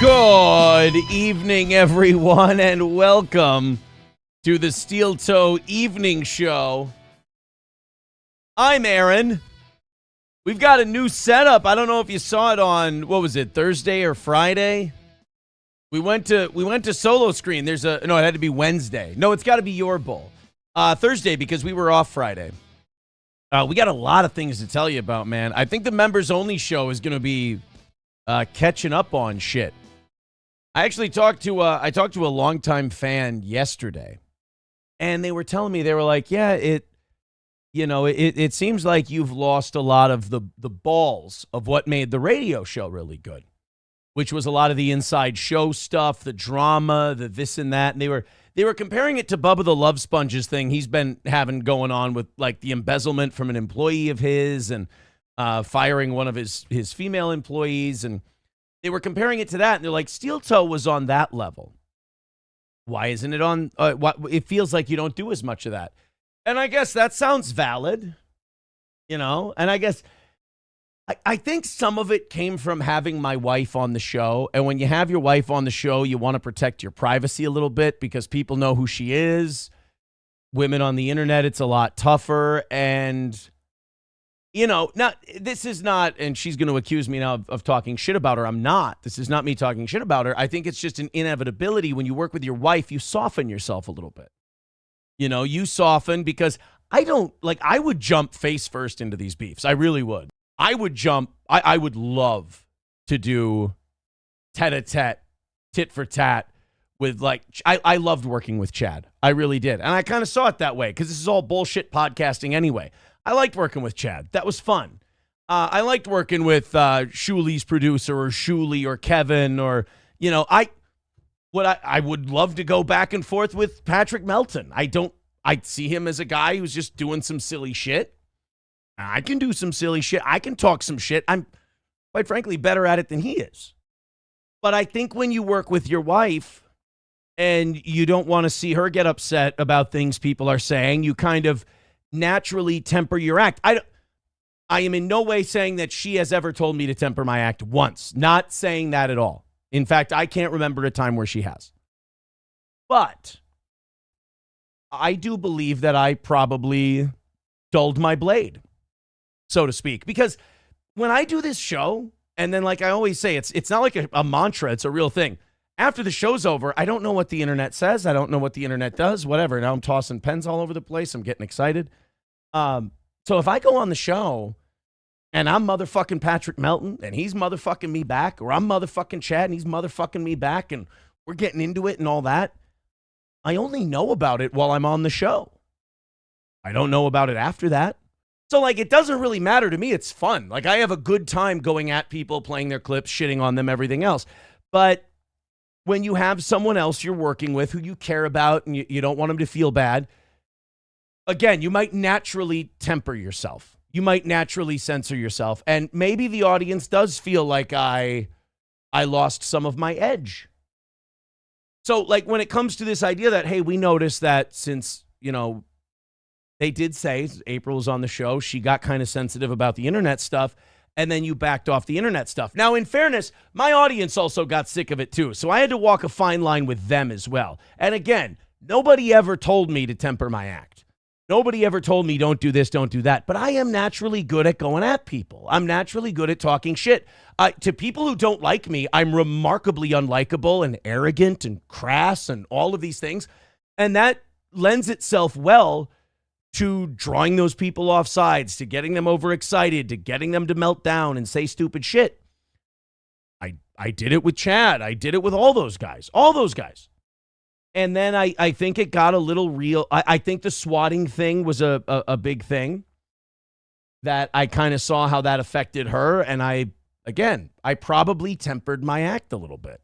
Good evening, everyone, and welcome to the Steel Toe Evening Show. I'm Aaron. We've got a new setup. I don't know if you saw it on, what was it, Thursday or Friday? We went to Solo Screen. It had to be Wednesday. No, it's got to be your bowl. Thursday, because we were off Friday. We got a lot of things to tell you about, man. I think the members-only show is going to be catching up on shit. I actually talked to a longtime fan yesterday, and they were telling me, they were like, yeah, it seems like you've lost a lot of the balls of what made the radio show really good, which was a lot of the inside show stuff, the drama, the this and that. And they were comparing it to Bubba the Love Sponges thing he's been having going on with like the embezzlement from an employee of his and firing one of his female employees. And they were comparing it to that. And they're like, Steel Toe was on that level. Why isn't it on? It feels like you don't do as much of that. And I guess that sounds valid, and I guess I think some of it came from having my wife on the show. And when you have your wife on the show, you want to protect your privacy a little bit because people know who she is. Women on the internet, it's a lot tougher. And, now this is not, and she's going to accuse me now of talking shit about her. I'm not. This is not me talking shit about her. I think it's just an inevitability. When you work with your wife, you soften yourself a little bit. You soften because I would jump face first into these beefs. I really would. I would jump. I would love to do tete-a-tete, tit for tat with I loved working with Chad. I really did. And I kind of saw it that way because this is all bullshit podcasting anyway. I liked working with Chad. That was fun. I liked working with Shuli's producer or Shuli or Kevin or, I would love to go back and forth with Patrick Melton. I see him as a guy who's just doing some silly shit. I can do some silly shit. I can talk some shit. I'm, quite frankly, better at it than he is. But I think when you work with your wife and you don't want to see her get upset about things people are saying, you kind of naturally temper your act. I am in no way saying that she has ever told me to temper my act once. Not saying that at all. In fact, I can't remember a time where she has. But I do believe that I probably dulled my blade, so to speak. Because when I do this show, and then like I always say, it's not like a mantra, it's a real thing. After the show's over, I don't know what the internet says. I don't know what the internet does, whatever. Now I'm tossing pens all over the place. I'm getting excited. So if I go on the show and I'm motherfucking Patrick Melton and he's motherfucking me back, or I'm motherfucking Chad and he's motherfucking me back and we're getting into it and all that, I only know about it while I'm on the show. I don't know about it after that. So, it doesn't really matter to me. It's fun. I have a good time going at people, playing their clips, shitting on them, everything else. But when you have someone else you're working with who you care about and you don't want them to feel bad, again, you might naturally temper yourself. You might naturally censor yourself. And maybe the audience does feel like I lost some of my edge. So, when it comes to this idea that, hey, we noticed that since, they did say April was on the show, she got kind of sensitive about the internet stuff, and then you backed off the internet stuff. Now, in fairness, my audience also got sick of it too, so I had to walk a fine line with them as well. And again, nobody ever told me to temper my act. Nobody ever told me don't do this, don't do that. But I am naturally good at going at people. I'm naturally good at talking shit. To people who don't like me, I'm remarkably unlikable and arrogant and crass and all of these things. And that lends itself well to drawing those people off sides, to getting them overexcited, to getting them to melt down and say stupid shit. I did it with Chad. I did it with all those guys. And then I think it got a little real. I think the swatting thing was a big thing that I kind of saw how that affected her. And I probably tempered my act a little bit.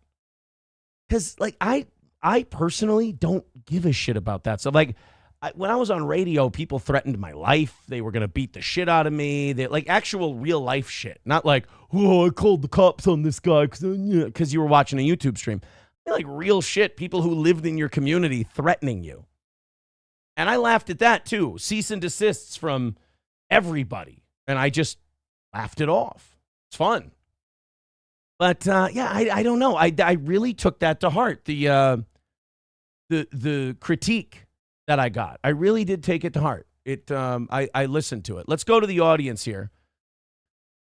Because, I personally don't give a shit about that stuff. When I was on radio, people threatened my life. They were going to beat the shit out of me. They actual real life shit. Not I called the cops on this guy because you were watching a YouTube stream. Real shit. People who lived in your community threatening you. And I laughed at that too. Cease and desists from everybody. And I just laughed it off. It's fun. But yeah, I don't know. I really took that to heart. The critique that I got, I really did take it to heart. I listened to it. Let's go to the audience here.